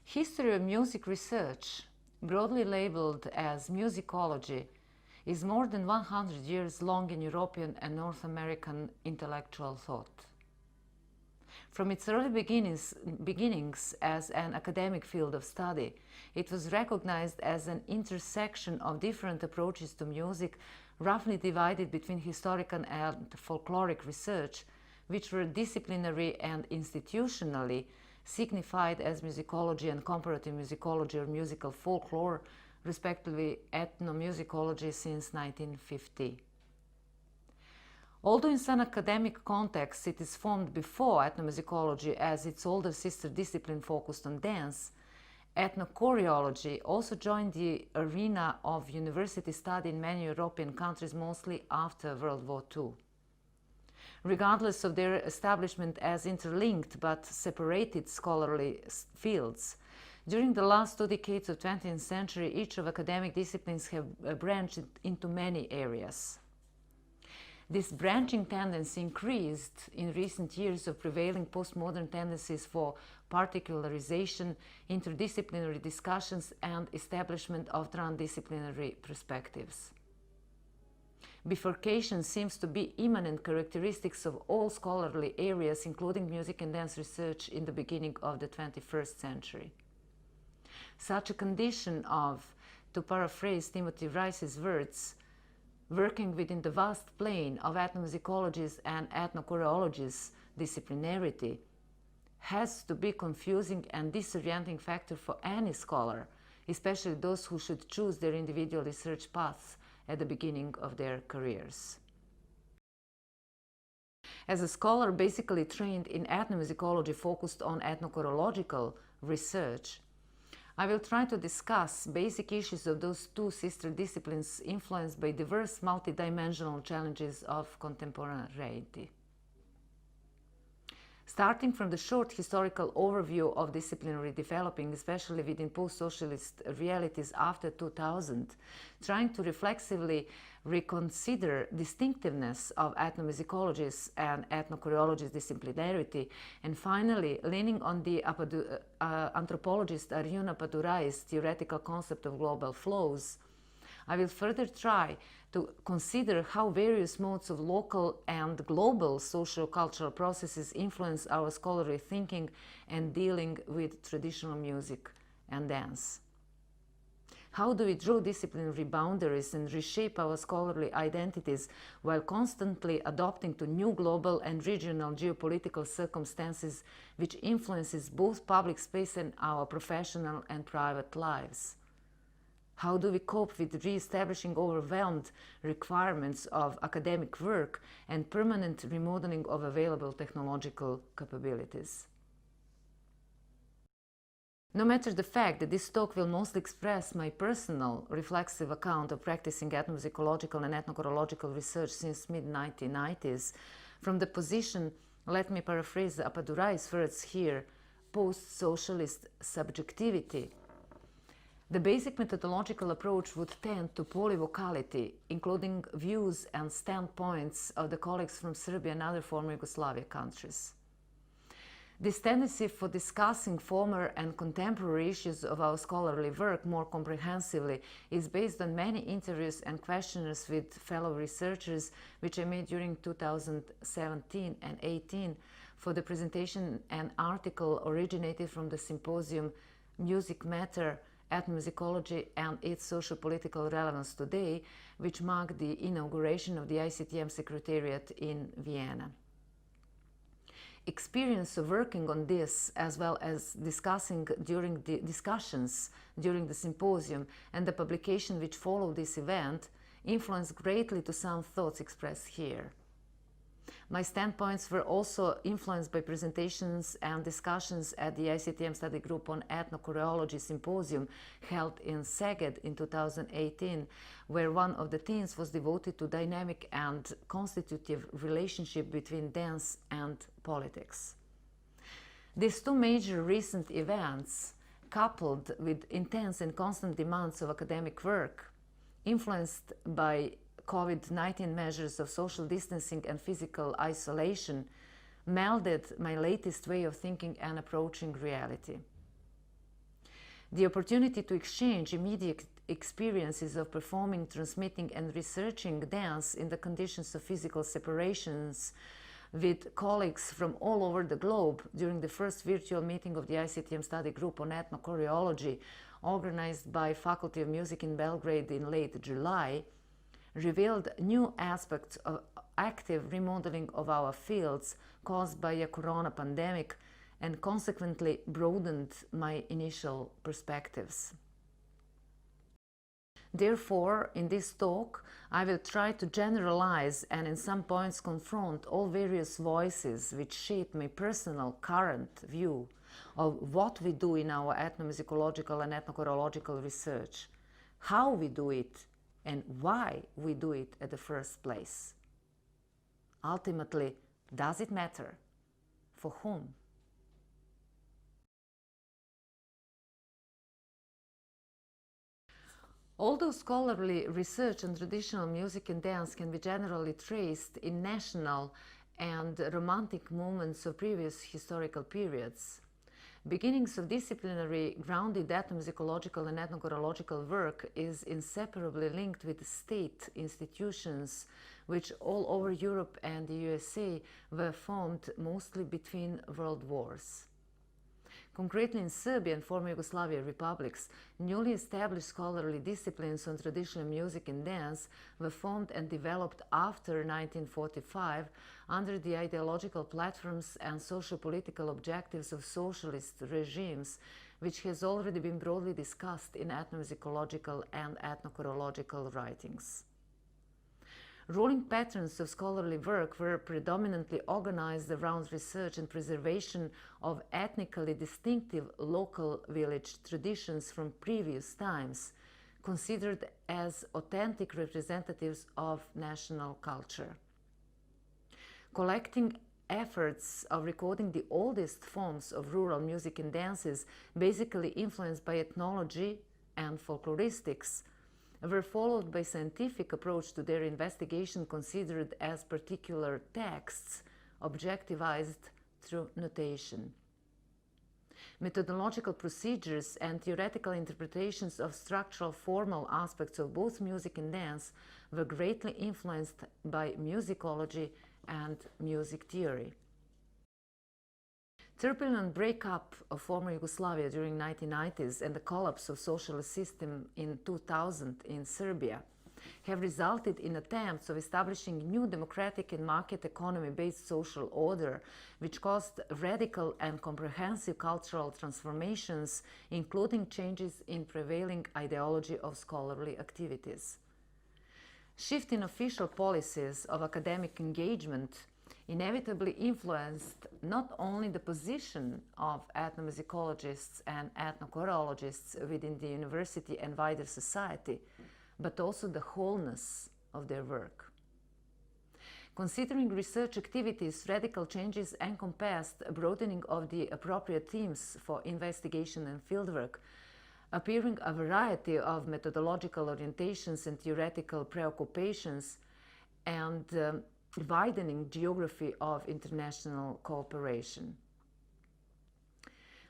History of music research, broadly labeled as musicology, is more than 100 years long in European and North American intellectual thought. From its early beginnings as an academic field of study, it was recognized as an intersection of different approaches to music, roughly divided between historical and folkloric research, which were disciplinary and institutionally signified as musicology and comparative musicology or musical folklore, respectively ethnomusicology since 1950. Although in some academic contexts it is formed before ethnomusicology as its older sister discipline focused on dance, ethnochoreology also joined the arena of university study in many European countries, mostly after World War II. Regardless of their establishment as interlinked but separated scholarly fields, during the last 2 decades of the 20th century, each of academic disciplines have branched into many areas. This branching tendency increased in recent years of prevailing postmodern tendencies for particularization, interdisciplinary discussions, and establishment of transdisciplinary perspectives. Bifurcation seems to be immanent characteristics of all scholarly areas, including music and dance research in the beginning of the 21st century. Such a condition of, to paraphrase Timothy Rice's words, working within the vast plane of ethnomusicology's and ethnochoreology's disciplinarity, has to be a confusing and disorienting factor for any scholar, especially those who should choose their individual research paths at the beginning of their careers. As a scholar basically trained in ethnomusicology focused on ethnochoreological research, I will try to discuss basic issues of those two sister disciplines influenced by diverse multidimensional challenges of contemporaneity. Starting from the short historical overview of disciplinary developing, especially within post-socialist realities after 2000, trying to reflexively reconsider distinctiveness of ethnomusicology's and ethnochoreology's disciplinarity, and finally leaning on the anthropologist Arjuna Padurai's theoretical concept of global flows, I will further try to consider how various modes of local and global socio-cultural processes influence our scholarly thinking and dealing with traditional music and dance. How do we draw disciplinary boundaries and reshape our scholarly identities while constantly adapting to new global and regional geopolitical circumstances which influences both public space and our professional and private lives? How do we cope with re-establishing overwhelmed requirements of academic work and permanent remodeling of available technological capabilities? No matter the fact that this talk will mostly express my personal reflexive account of practicing ethnomusicological and ethnochoreological research since mid-1990s, from the position, let me paraphrase Padurai's words here, post-socialist subjectivity, the basic methodological approach would tend to polyvocality, including views and standpoints of the colleagues from Serbia and other former Yugoslavia countries. This tendency for discussing former and contemporary issues of our scholarly work more comprehensively is based on many interviews and questionnaires with fellow researchers which I made during 2017 and 18 for the presentation and article originated from the symposium Music Matter, Ethnomusicology and its Socio-Political Relevance Today, which marked the inauguration of the ICTM Secretariat in Vienna. Experience of working on this, as well as discussions during the symposium and the publication which followed this event, influenced greatly to some thoughts expressed here. My standpoints were also influenced by presentations and discussions at the ICTM Study Group on Ethnochoreology Symposium held in Szeged in 2018, where one of the themes was devoted to dynamic and constitutive relationship between dance and politics. These two major recent events, coupled with intense and constant demands of academic work, influenced by COVID-19 measures of social distancing and physical isolation, melded my latest way of thinking and approaching reality. The opportunity to exchange immediate experiences of performing, transmitting, and researching dance in the conditions of physical separations with colleagues from all over the globe during the first virtual meeting of the ICTM study group on ethnochoreology, organized by Faculty of Music in Belgrade in late July, revealed new aspects of active remodeling of our fields caused by a corona pandemic and consequently broadened my initial perspectives. Therefore, in this talk, I will try to generalize and in some points confront all various voices which shape my personal current view of what we do in our ethnomusicological and ethnochoreological research, how we do it, and why we do it at the first place. Ultimately, does it matter? For whom? Although scholarly research on traditional music and dance can be generally traced in national and romantic movements of previous historical periods, beginnings of disciplinary grounded ethnomusicological and ethnochoreological work is inseparably linked with state institutions which all over Europe and the USA were formed mostly between world wars. Concretely, in Serbia and former Yugoslavia republics, newly established scholarly disciplines on traditional music and dance were formed and developed after 1945 under the ideological platforms and socio-political objectives of socialist regimes, which has already been broadly discussed in ethnomusicological and ethnochoreological writings. Ruling patterns of scholarly work were predominantly organized around research and preservation of ethnically distinctive local village traditions from previous times, considered as authentic representatives of national culture. Collecting efforts of recording the oldest forms of rural music and dances, basically influenced by ethnology and folkloristics, were followed by scientific approach to their investigation considered as particular texts, objectivized through notation. Methodological procedures and theoretical interpretations of structural formal aspects of both music and dance were greatly influenced by musicology and music theory. Turbulent breakup of former Yugoslavia during 1990s and the collapse of socialist system in 2000 in Serbia have resulted in attempts of establishing new democratic and market economy-based social order, which caused radical and comprehensive cultural transformations, including changes in prevailing ideology of scholarly activities. Shift in official policies of academic engagement inevitably influenced not only the position of ethnomusicologists and ethnochoreologists within the university and wider society, but also the wholeness of their work. Considering research activities, radical changes encompassed a broadening of the appropriate themes for investigation and fieldwork, appearing a variety of methodological orientations and theoretical preoccupations, and widening geography of international cooperation.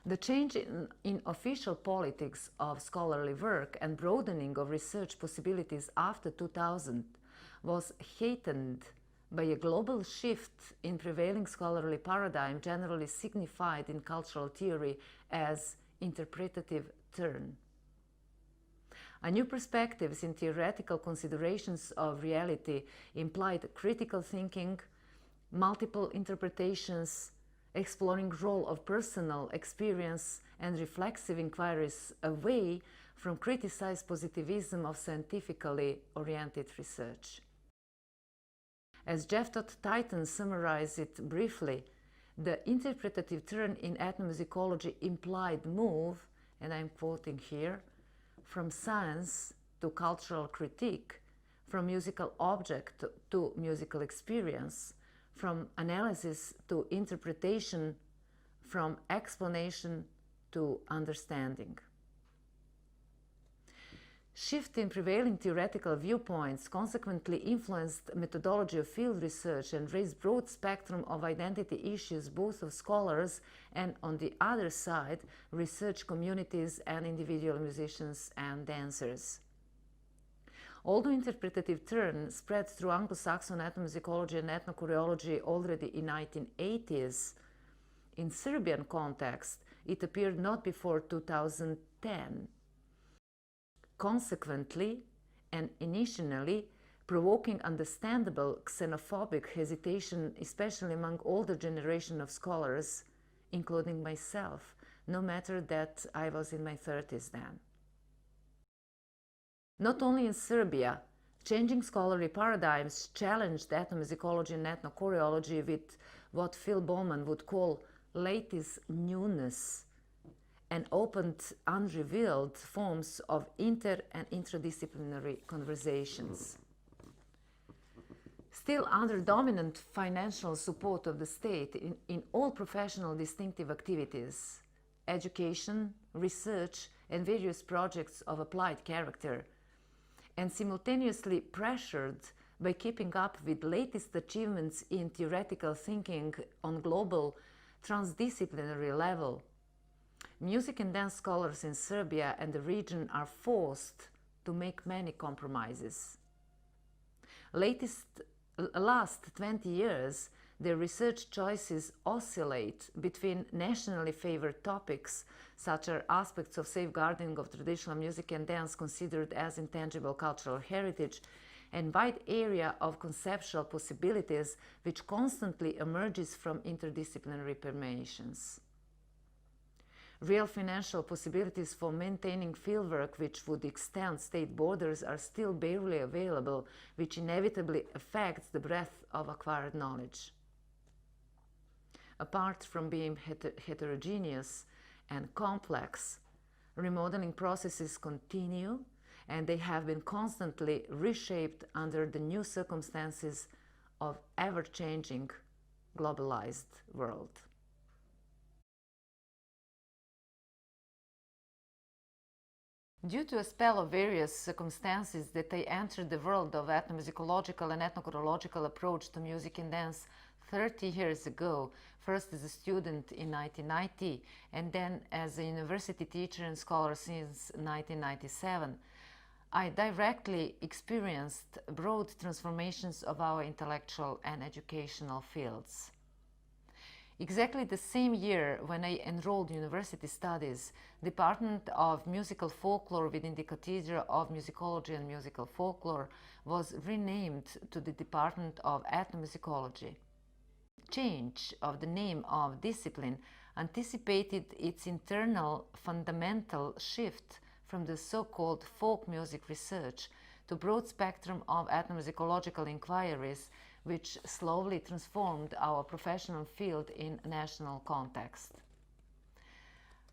The change in official politics of scholarly work and broadening of research possibilities after 2000 was heightened by a global shift in prevailing scholarly paradigm, generally signified in cultural theory as interpretative turn. A new perspectives in theoretical considerations of reality implied critical thinking, multiple interpretations, exploring role of personal experience and reflexive inquiries away from criticized positivism of scientifically oriented research. As Jeff Titan summarized it briefly, the interpretative turn in ethnomusicology implied move, and I'm quoting here, from science to cultural critique, from musical object to musical experience, from analysis to interpretation, from explanation to understanding. Shift in prevailing theoretical viewpoints consequently influenced methodology of field research and raised broad spectrum of identity issues both of scholars and, on the other side, research communities and individual musicians and dancers. Although interpretative turn spread through Anglo-Saxon ethnomusicology and ethnochoreology already in 1980s, in Serbian context, it appeared not before 2010. Consequently, and initially, provoking understandable xenophobic hesitation, especially among older generation of scholars, including myself, no matter that I was in my 30s then. Not only in Serbia, changing scholarly paradigms challenged ethnomusicology and ethnochoreology with what Phil Bowman would call latest newness, and opened unrevealed forms of inter- and interdisciplinary conversations. Still under dominant financial support of the state in all professional distinctive activities, education, research, and various projects of applied character, and simultaneously pressured by keeping up with latest achievements in theoretical thinking on global transdisciplinary level, music and dance scholars in Serbia and the region are forced to make many compromises. Last 20 years, their research choices oscillate between nationally favored topics, such as aspects of safeguarding of traditional music and dance considered as intangible cultural heritage, and wide area of conceptual possibilities which constantly emerges from interdisciplinary permeations. Real financial possibilities for maintaining fieldwork which would extend state borders are still barely available, which inevitably affects the breadth of acquired knowledge. Apart from being heterogeneous and complex, remodeling processes continue, and they have been constantly reshaped under the new circumstances of ever-changing, globalized world. Due to a spell of various circumstances that I entered the world of ethnomusicological and ethnochoreological approach to music and dance 30 years ago, first as a student in 1990 and then as a university teacher and scholar since 1997, I directly experienced broad transformations of our intellectual and educational fields. Exactly the same year when I enrolled university studies, Department of Musical Folklore within the Cathedra of Musicology and Musical Folklore was renamed to the Department of Ethnomusicology. Change of the name of discipline anticipated its internal fundamental shift from the so-called folk music research to broad spectrum of ethnomusicological inquiries, which slowly transformed our professional field in national context.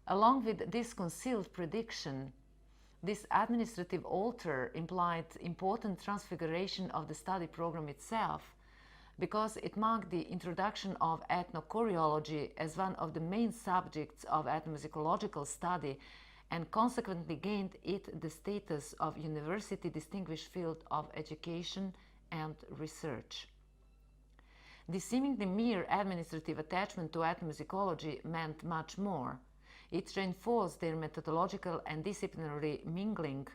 Along with this concealed prediction, this administrative alter implied important transfiguration of the study program itself, because it marked the introduction of ethnochoreology as one of the main subjects of ethnomusicological study, and consequently gained it the status of university distinguished field of education and research. The seemingly mere administrative attachment to ethnomusicology meant much more. It reinforced their methodological and disciplinary mingling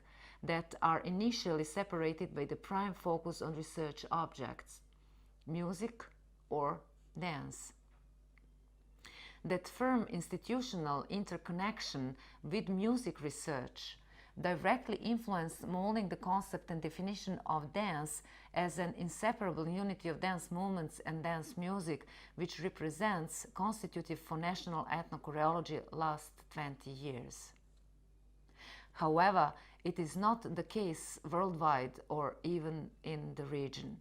that are initially separated by the prime focus on research objects, music or dance. That firm institutional interconnection with music research directly influenced molding the concept and definition of dance as an inseparable unity of dance movements and dance music, which represents constitutive for national ethnochoreology last 20 years. However, it is not the case worldwide or even in the region.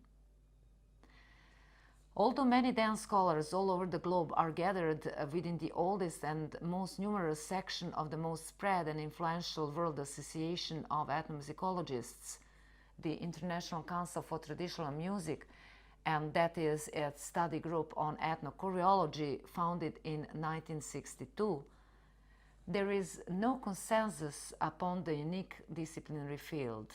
Although many dance scholars all over the globe are gathered within the oldest and most numerous section of the most spread and influential World Association of Ethnomusicologists, the International Council for Traditional Music, and that is a study group on ethnochoreology founded in 1962, there is no consensus upon the unique disciplinary field.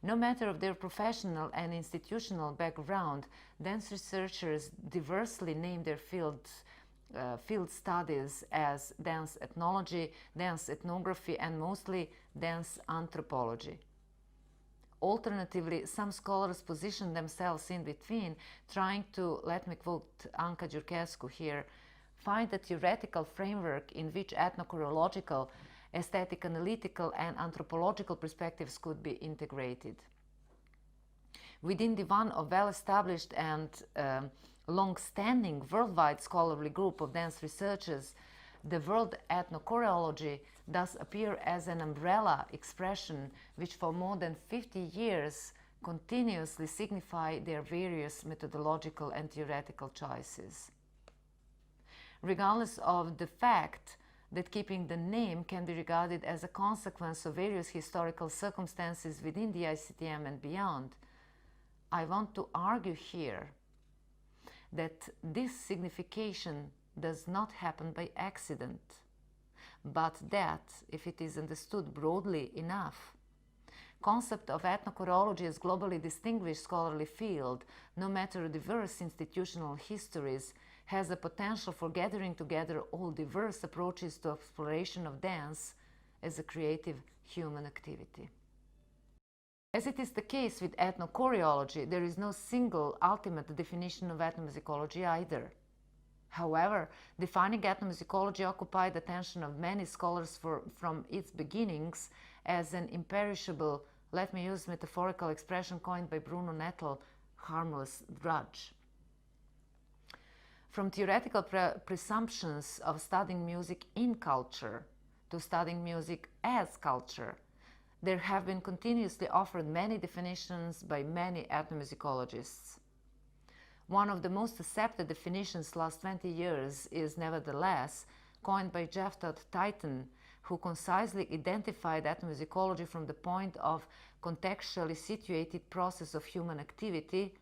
No matter of their professional and institutional background, dance researchers diversely name their field studies as dance ethnology, dance ethnography, and mostly dance anthropology. Alternatively, some scholars position themselves in between, trying to, let me quote Anka Đurkescu here, find a theoretical framework in which ethnochoreological, aesthetic, analytical, and anthropological perspectives could be integrated. Within the one of well-established and long-standing worldwide scholarly group of dance researchers, the word ethnochoreology does appear as an umbrella expression which for more than 50 years continuously signify their various methodological and theoretical choices. Regardless of the fact that keeping the name can be regarded as a consequence of various historical circumstances within the ICTM and beyond, I want to argue here that this signification does not happen by accident, but that, if it is understood broadly enough, concept of ethnochoreology as globally distinguished scholarly field, no matter diverse institutional histories, has a potential for gathering together all diverse approaches to exploration of dance as a creative human activity. As it is the case with ethnochoreology, there is no single ultimate definition of ethnomusicology either. However, defining ethnomusicology occupied the attention of many scholars from its beginnings as an imperishable, let me use metaphorical expression coined by Bruno Nettel, harmless drudge. From theoretical presumptions of studying music in culture to studying music as culture, there have been continuously offered many definitions by many ethnomusicologists. One of the most accepted definitions last 20 years is nevertheless coined by Jeff Todd Titan, who concisely identified ethnomusicology from the point of contextually situated process of human activity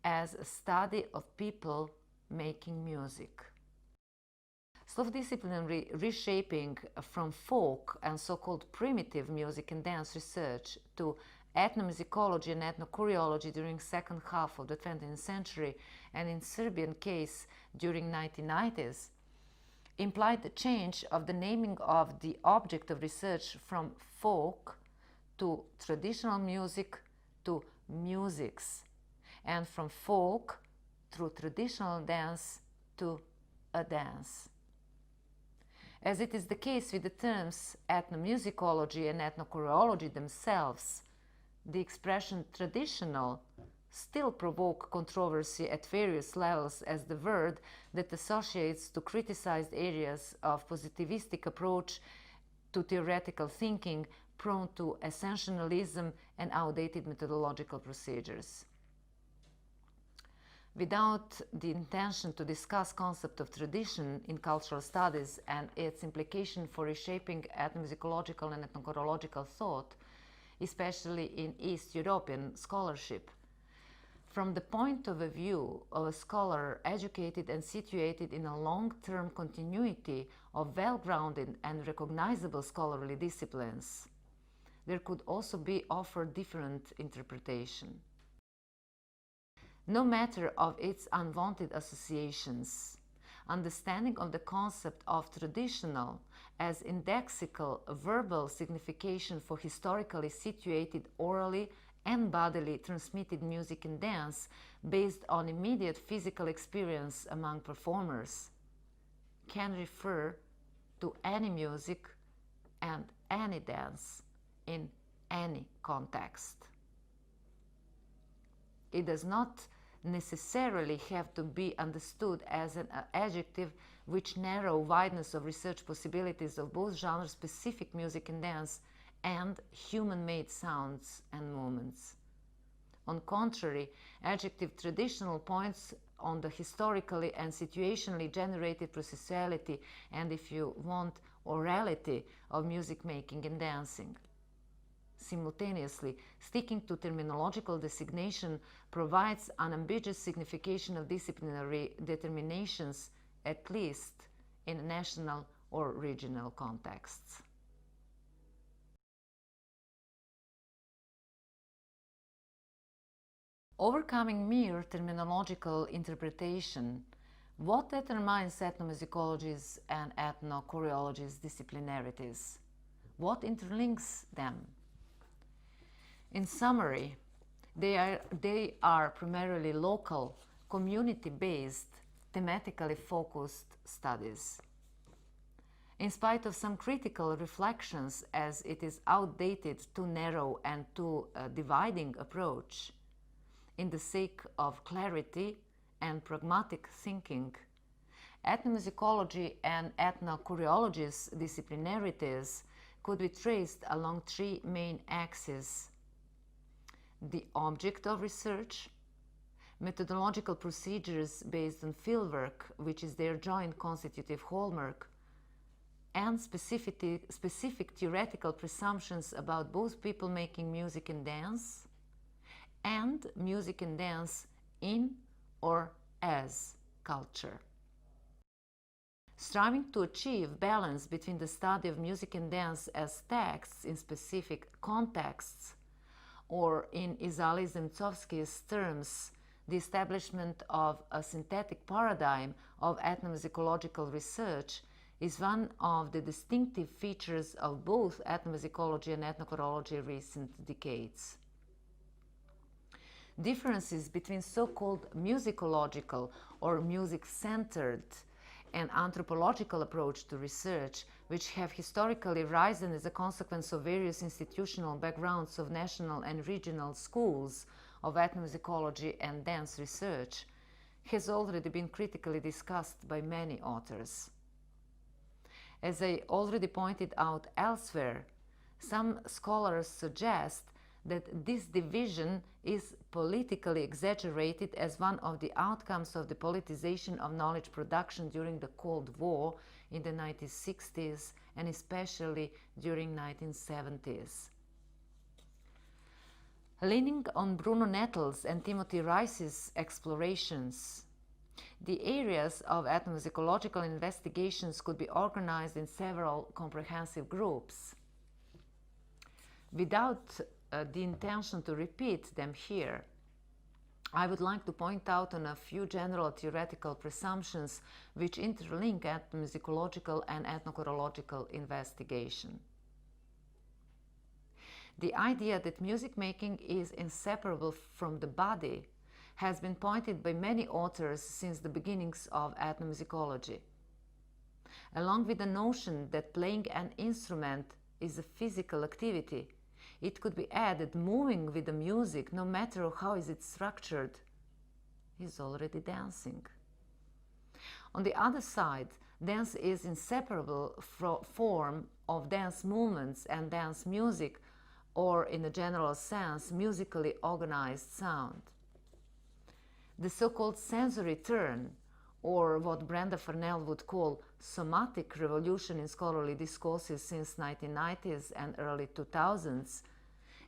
as a study of people making music. Self-disciplinary reshaping from folk and so-called primitive music and dance research to ethnomusicology and ethnochoreology during second half of the 20th century, and in Serbian case during 1990s, implied the change of the naming of the object of research from folk to traditional music to musics, and from folk through traditional dance to a dance. As it is the case with the terms ethnomusicology and ethnochoreology themselves, the expression traditional still provoke controversy at various levels as the word that associates to criticized areas of positivistic approach to theoretical thinking prone to essentialism and outdated methodological procedures. Without the intention to discuss concept of tradition in cultural studies and its implication for reshaping ethnomusicological and ethnochoreological thought, especially in East European scholarship, from the point of view of a scholar educated and situated in a long-term continuity of well-grounded and recognizable scholarly disciplines, there could also be offered different interpretation. No matter of its unwanted associations, understanding of the concept of traditional as indexical verbal signification for historically situated orally and bodily transmitted music and dance based on immediate physical experience among performers can refer to any music and any dance in any context. It does not necessarily have to be understood as an adjective which narrow wideness of research possibilities of both genre-specific music and dance and human-made sounds and movements. On contrary, adjective traditional points on the historically and situationally generated processuality and, if you want, orality of music making and dancing. Simultaneously, sticking to terminological designation provides an ambiguous signification of disciplinary determinations, at least in a national or regional contexts. Overcoming mere terminological interpretation, what determines ethnomusicology's and ethnochoreology's disciplinarities? What interlinks them? In summary, they are primarily local, community-based, thematically focused studies. In spite of some critical reflections as it is outdated, too narrow and too dividing approach, in the sake of clarity and pragmatic thinking, ethnomusicology and ethnochoreology's disciplinarities could be traced along three main axes: the object of research, methodological procedures based on fieldwork, which is their joint constitutive hallmark, and specific theoretical presumptions about both people making music and dance, and music and dance in or as culture. Striving to achieve balance between the study of music and dance as texts in specific contexts, or in Izali Zemcovsky's terms, the establishment of a synthetic paradigm of ethnomusicological research, is one of the distinctive features of both ethnomusicology and ethnochoreology in recent decades. Differences between so-called musicological or music-centered and anthropological approach to research, which have historically arisen as a consequence of various institutional backgrounds of national and regional schools of ethnomusicology and dance research, has already been critically discussed by many authors. As I already pointed out elsewhere, some scholars suggest that this division is politically exaggerated as one of the outcomes of the politicization of knowledge production during the Cold War in the 1960s and especially during 1970s. Leaning on Bruno Nettles and Timothy Rice's explorations, the areas of ethnomusicological investigations could be organized in several comprehensive groups. Without the intention to repeat them here, I would like to point out on a few general theoretical presumptions which interlink ethnomusicological and ethnochoreological investigation. The idea that music making is inseparable from the body has been pointed by many authors since the beginnings of ethnomusicology, along with the notion that playing an instrument is a physical activity. It could be added moving with the music, no matter how is it structured, is already dancing. On the other side, dance is inseparable form of dance movements and dance music, or in a general sense, musically organized sound. The so-called sensory turn, or what Brenda Farnell would call somatic revolution in scholarly discourses since 1990s and early 2000s,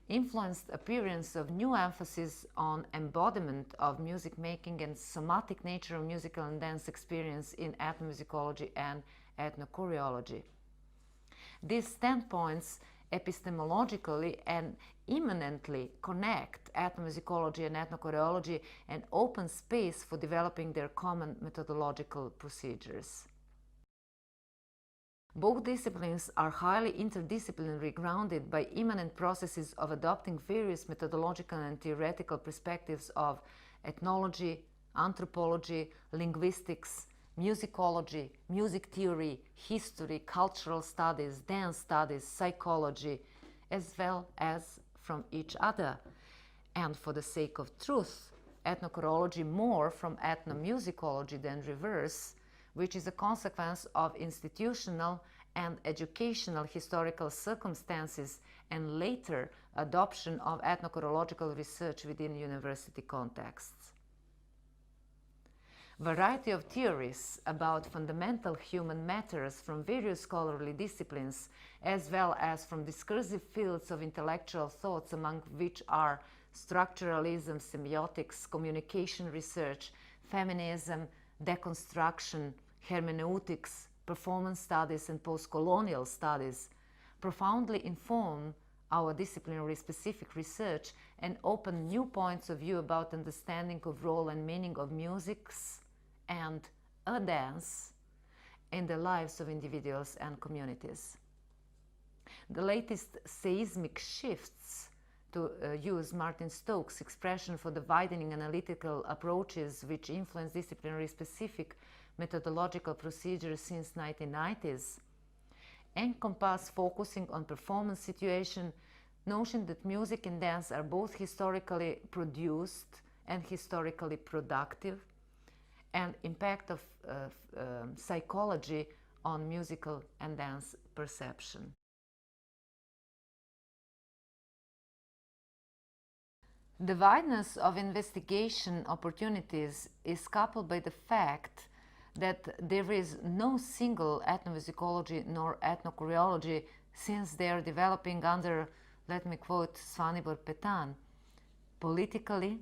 influenced appearance of new emphasis on embodiment of music making and somatic nature of musical and dance experience in ethnomusicology and ethnochoreology. These standpoints epistemologically and immanently connect ethnomusicology and ethnochoreology and open space for developing their common methodological procedures. Both disciplines are highly interdisciplinary, grounded by immanent processes of adopting various methodological and theoretical perspectives of ethnology, anthropology, linguistics, musicology, music theory, history, cultural studies, dance studies, psychology, as well as from each other. And for the sake of truth, ethnochoreology more from ethnomusicology than reverse, which is a consequence of institutional and educational historical circumstances and later adoption of ethnochoreological research within university contexts. Variety of theories about fundamental human matters from various scholarly disciplines, as well as from discursive fields of intellectual thoughts, among which are structuralism, semiotics, communication research, feminism, deconstruction, hermeneutics, performance studies and post-colonial studies profoundly inform our disciplinary specific research and open new points of view about understanding of role and meaning of musics and a dance in the lives of individuals and communities. The latest seismic shifts, to use Martin Stokes' expression for the widening analytical approaches which influence disciplinary specific methodological procedures since 1990s, encompass focusing on performance situation, notion that music and dance are both historically produced and historically productive, and impact of psychology on musical and dance perception. The wideness of investigation opportunities is coupled by the fact that there is no single ethnomusicology nor ethnochoreology, since they are developing under, let me quote Svanibor Petan, politically,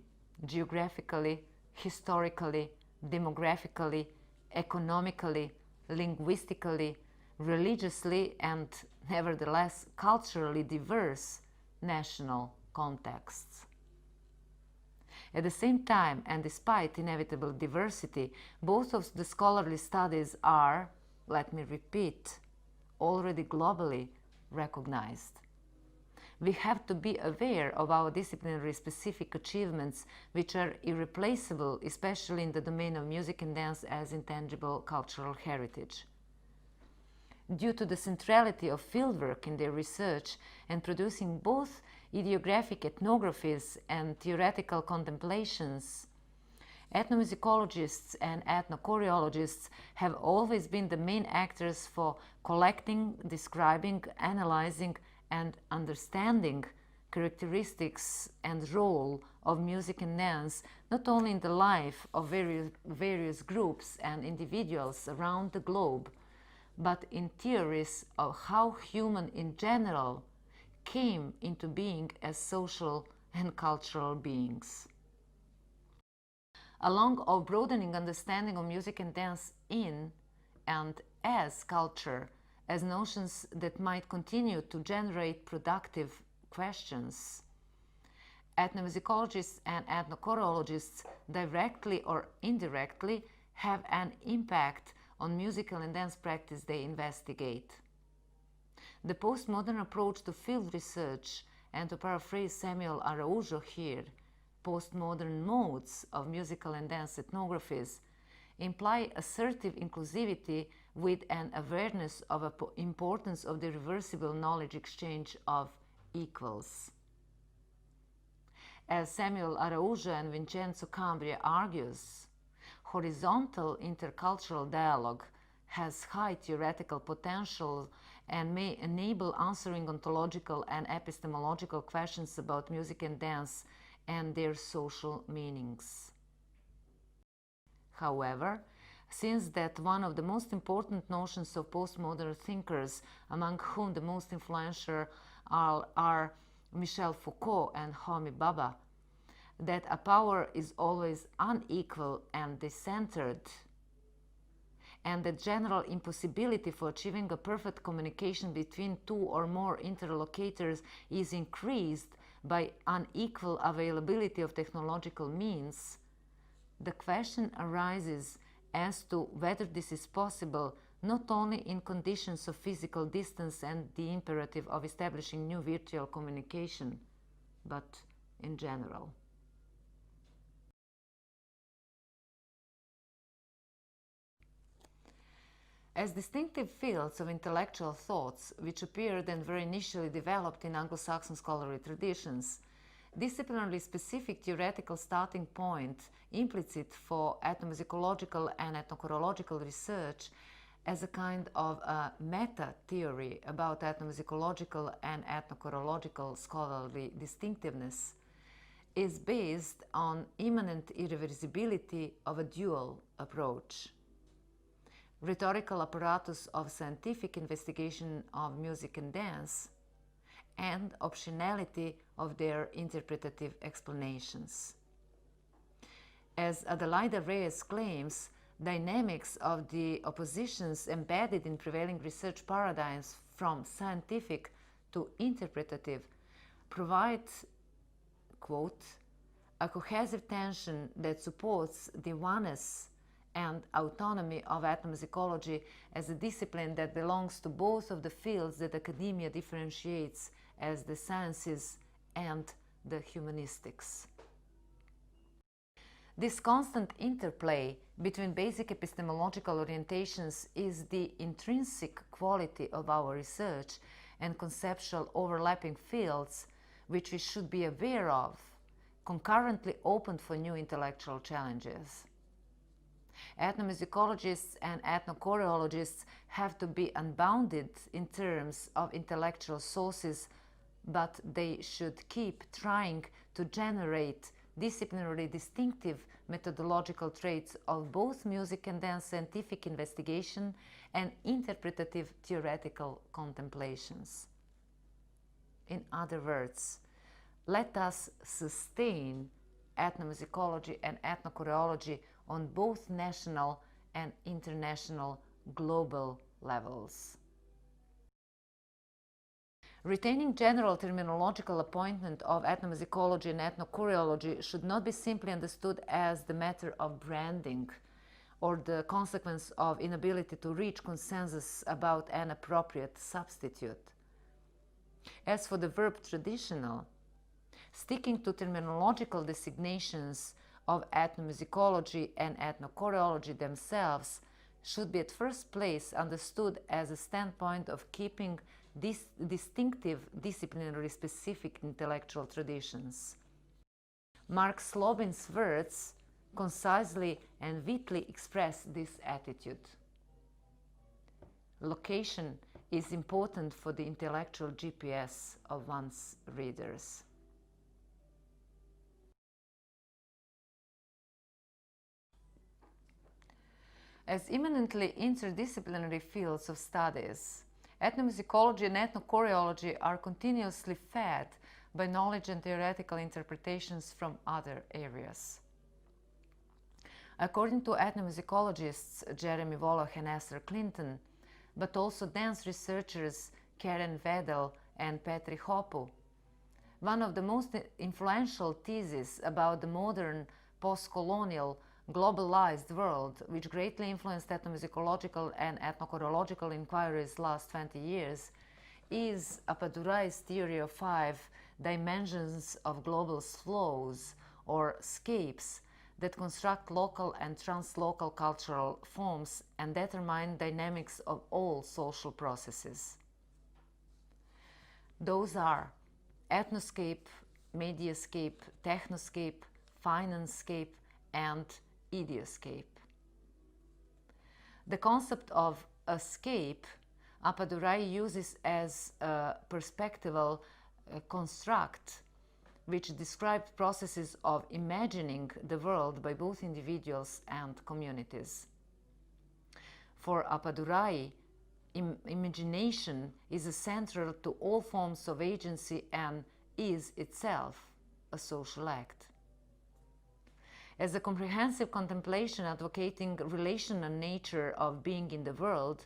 geographically, historically, demographically, economically, linguistically, religiously, and nevertheless culturally diverse national contexts. At the same time, and despite inevitable diversity, both of the scholarly studies are, let me repeat, already globally recognized. We have to be aware of our disciplinary specific achievements, which are irreplaceable, especially in the domain of music and dance as intangible cultural heritage. Due to the centrality of fieldwork in their research and producing both ideographic ethnographies and theoretical contemplations, ethnomusicologists and ethnochoreologists have always been the main actors for collecting, describing, analyzing, and understanding characteristics and role of music and dance, not only in the life of various groups and individuals around the globe, but in theories of how human in general came into being as social and cultural beings. Along of broadening understanding of music and dance in and as culture, as notions that might continue to generate productive questions, ethnomusicologists and ethnochoreologists directly or indirectly have an impact on musical and dance practice they investigate. The postmodern approach to field research, and to paraphrase Samuel Araújo here, postmodern modes of musical and dance ethnographies, imply assertive inclusivity with an awareness of the importance of the reversible knowledge exchange of equals. As Samuel Araújo and Vincenzo Cambria argues, horizontal intercultural dialogue has high theoretical potential and may enable answering ontological and epistemological questions about music and dance and their social meanings. However, since that one of the most important notions of postmodern thinkers, among whom the most influential are Michel Foucault and Homi Bhabha, that a power is always unequal and decentered, and the general impossibility for achieving a perfect communication between two or more interlocutors is increased by unequal availability of technological means, the question arises as to whether this is possible not only in conditions of physical distance and the imperative of establishing new virtual communication, but in general. As distinctive fields of intellectual thoughts, which appeared and were initially developed in Anglo-Saxon scholarly traditions, disciplinarily specific theoretical starting point implicit for ethnomusicological and ethnochoreological research as a kind of a meta-theory about ethnomusicological and ethnochoreological scholarly distinctiveness is based on immanent irreversibility of a dual approach. Rhetorical apparatus of scientific investigation of music and dance, and optionality of their interpretative explanations. As Adelaida Reyes claims, dynamics of the oppositions embedded in prevailing research paradigms from scientific to interpretative provide, quote, a cohesive tension that supports the oneness and autonomy of ethnomusicology as a discipline that belongs to both of the fields that academia differentiates as the sciences and the humanistics. This constant interplay between basic epistemological orientations is the intrinsic quality of our research and conceptual overlapping fields which we should be aware of, concurrently open for new intellectual challenges. Ethnomusicologists and ethnochoreologists have to be unbounded in terms of intellectual sources, but they should keep trying to generate disciplinarily distinctive methodological traits of both music and dance scientific investigation and interpretative theoretical contemplations. In other words, let us sustain ethnomusicology and ethnochoreology on both national and international global levels. Retaining general terminological appointment of ethnomusicology and ethnochoreology should not be simply understood as the matter of branding or the consequence of inability to reach consensus about an appropriate substitute. As for the verb traditional, sticking to terminological designations of ethnomusicology and ethnochoreology themselves should be at first place understood as a standpoint of keeping these distinctive disciplinary specific intellectual traditions. Mark Slobin's words concisely and vividly express this attitude. Location is important for the intellectual GPS of one's readers. As eminently interdisciplinary fields of studies, ethnomusicology and ethnochoreology are continuously fed by knowledge and theoretical interpretations from other areas. According to ethnomusicologists Jeremy Woloch and Esther Clinton, but also dance researchers Karen Wedel and Petri Hopu, one of the most influential theses about the modern post-colonial globalized world, which greatly influenced ethnomusicological and ethnochoreological inquiries last 20 years, is Appadurai's theory of 5 dimensions of global flows, or scapes, that construct local and translocal cultural forms and determine dynamics of all social processes. Those are ethnoscape, mediascape, technoscape, financescape, and idioscape. The concept of a scape Appadurai uses as a perspectival construct which describes processes of imagining the world by both individuals and communities. For Appadurai, imagination is central to all forms of agency and is itself a social act. As a comprehensive contemplation advocating relational nature of being in the world,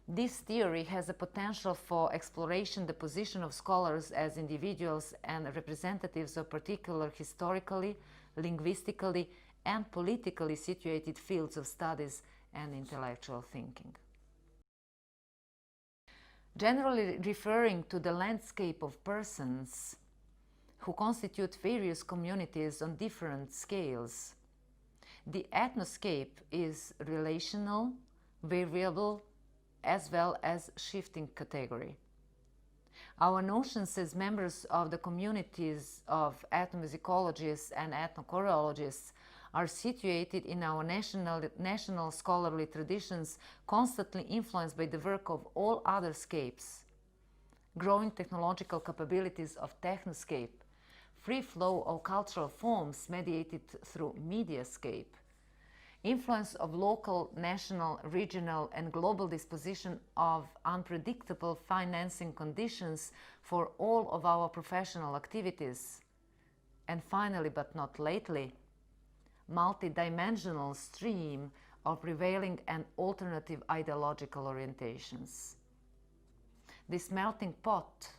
this theory has a potential for exploration the position of scholars as individuals and representatives of particular historically, linguistically, and politically situated fields of studies and intellectual thinking. Generally referring to the landscape of persons who constitute various communities on different scales, the ethnoscape is relational, variable, as well as shifting category. Our notions as members of the communities of ethnomusicologists and ethnochoreologists are situated in our national scholarly traditions, constantly influenced by the work of all other scapes, growing technological capabilities of technoscape, free flow of cultural forms mediated through mediascape, influence of local, national, regional, and global disposition of unpredictable financing conditions for all of our professional activities, and finally, but not lately, multidimensional stream of prevailing and alternative ideological orientations. This melting pot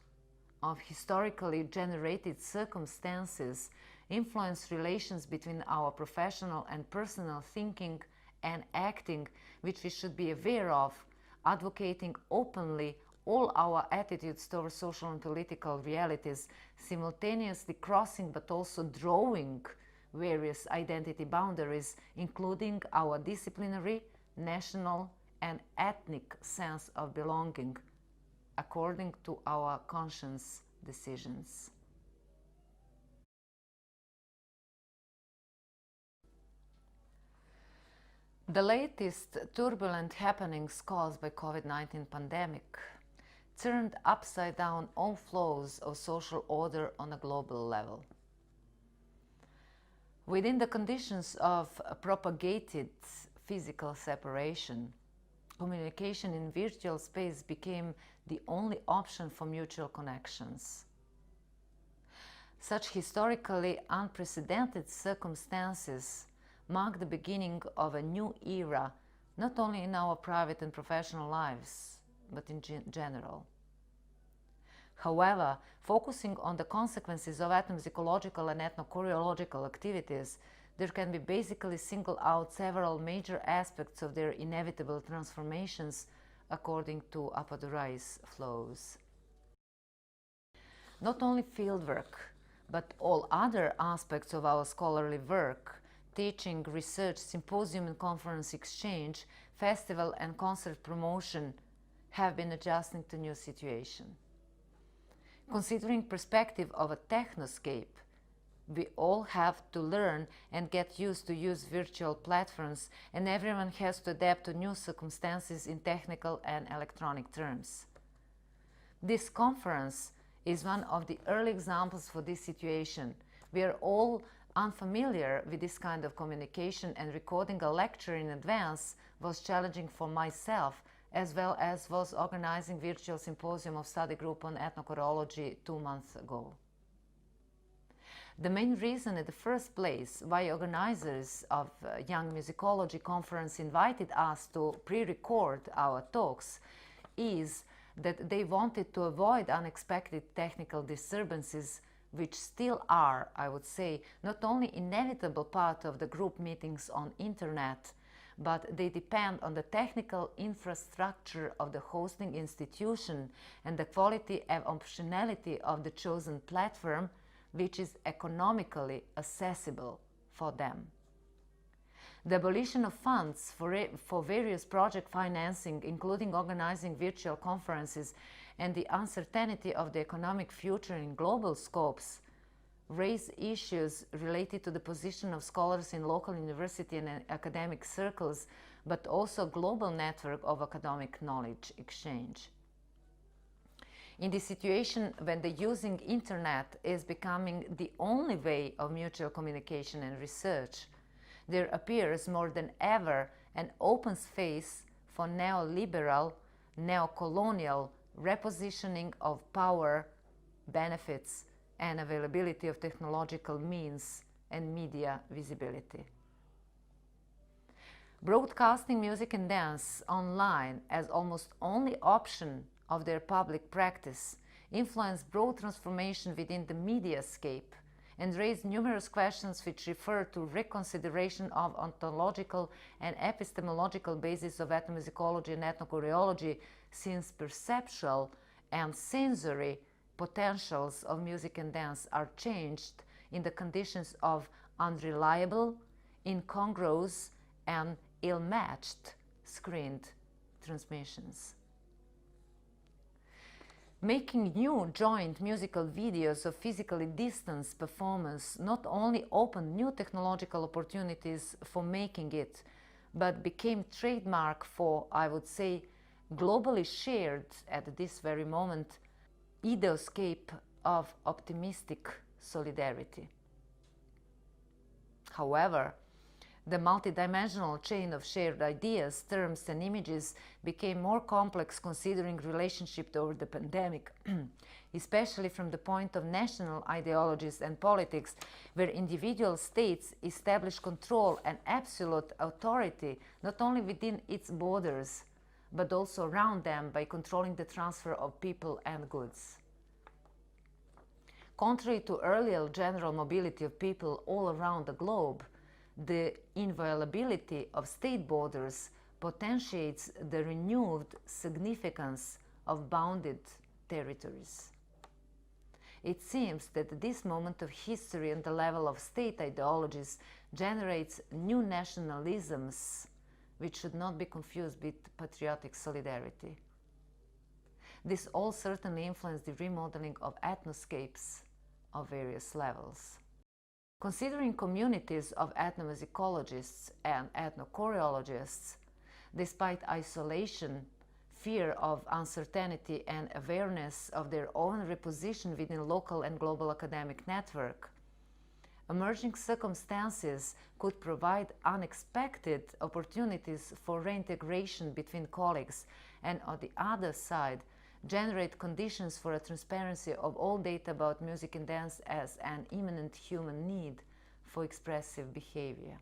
of historically generated circumstances influence relations between our professional and personal thinking and acting, which we should be aware of, advocating openly all our attitudes towards social and political realities, simultaneously crossing but also drawing various identity boundaries, including our disciplinary, national, and ethnic sense of belonging, according to our conscious decisions. The latest turbulent happenings caused by COVID-19 pandemic turned upside down all flows of social order on a global level. Within the conditions of propagated physical separation, communication in virtual space became the only option for mutual connections. Such historically unprecedented circumstances mark the beginning of a new era, not only in our private and professional lives, but in general. However, focusing on the consequences of ethnomusicological and ethnochoreological activities, there can be basically singled out several major aspects of their inevitable transformations according to Appadurai's flows. Not only fieldwork, but all other aspects of our scholarly work, teaching, research, symposium and conference exchange, festival and concert promotion, have been adjusting to new situation. Considering perspective of a technoscape, we all have to learn and get used to use virtual platforms, and everyone has to adapt to new circumstances in technical and electronic terms. This conference is one of the early examples for this situation. We are all unfamiliar with this kind of communication, and recording a lecture in advance was challenging for myself, as well as was organizing virtual symposium of study group on ethnochoreology 2 months ago. The main reason in the first place why organizers of Young Musicology conference invited us to pre-record our talks is that they wanted to avoid unexpected technical disturbances, which still are, I would say, not only inevitable part of the group meetings on internet, but they depend on the technical infrastructure of the hosting institution and the quality and optionality of the chosen platform, which is economically accessible for them. The abolition of funds for various project financing, including organizing virtual conferences, and the uncertainty of the economic future in global scopes raise issues related to the position of scholars in local university and academic circles, but also global network of academic knowledge exchange. In this situation, when the using internet is becoming the only way of mutual communication and research, there appears more than ever an open space for neoliberal, neocolonial repositioning of power, benefits, and availability of technological means and media visibility. Broadcasting music and dance online as almost only option of their public practice influenced broad transformation within the mediascape and raised numerous questions which refer to reconsideration of ontological and epistemological basis of ethnomusicology and ethnochoreology, since perceptual and sensory potentials of music and dance are changed in the conditions of unreliable, incongruous, and ill-matched screened transmissions. Making new joint musical videos of physically distanced performance not only opened new technological opportunities for making it, but became trademark for, I would say, globally shared at this very moment, ideoscape of optimistic solidarity. However, the multidimensional chain of shared ideas, terms and images became more complex considering relationship over the pandemic, especially from the point of national ideologies and politics, where individual states establish control and absolute authority not only within its borders, but also around them by controlling the transfer of people and goods. Contrary to earlier general mobility of people all around the globe, the inviolability of state borders potentiates the renewed significance of bounded territories. It seems that this moment of history on the level of state ideologies generates new nationalisms which should not be confused with patriotic solidarity. This all certainly influenced the remodeling of ethnoscapes of various levels. Considering communities of ethnomusicologists and ethnochoreologists, despite isolation, fear of uncertainty and awareness of their own reposition within local and global academic network, emerging circumstances could provide unexpected opportunities for reintegration between colleagues and, on the other side, generate conditions for a transparency of all data about music and dance as an immanent human need for expressive behavior.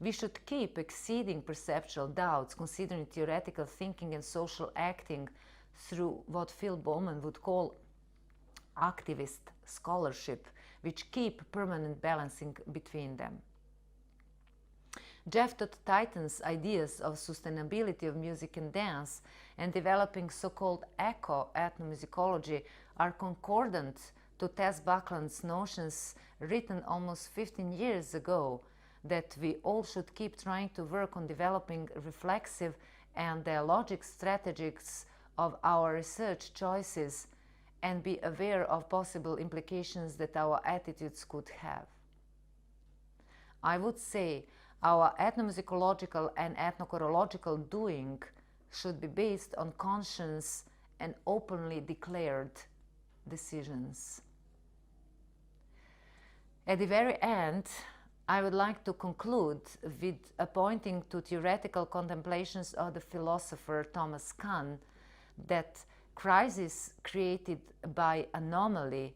We should keep exceeding perceptual doubts, considering theoretical thinking and social acting through what Phil Bowman would call activist scholarship, which keep permanent balancing between them. Jeff Todd Titan's ideas of sustainability of music and dance and developing so-called eco-ethnomusicology are concordant to Tess Buckland's notions written almost 15 years ago that we all should keep trying to work on developing reflexive and dialogic strategies of our research choices and be aware of possible implications that our attitudes could have. I would say our ethnomusicological and ethnochoreological doing should be based on conscious and openly declared decisions. At the very end, I would like to conclude with pointing to theoretical contemplations of the philosopher Thomas Kuhn that crises created by anomaly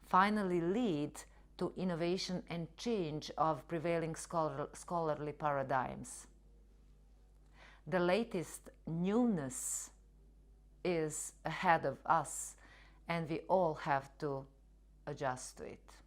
finally lead to innovation and change of prevailing scholarly paradigms. The latest newness is ahead of us, and we all have to adjust to it.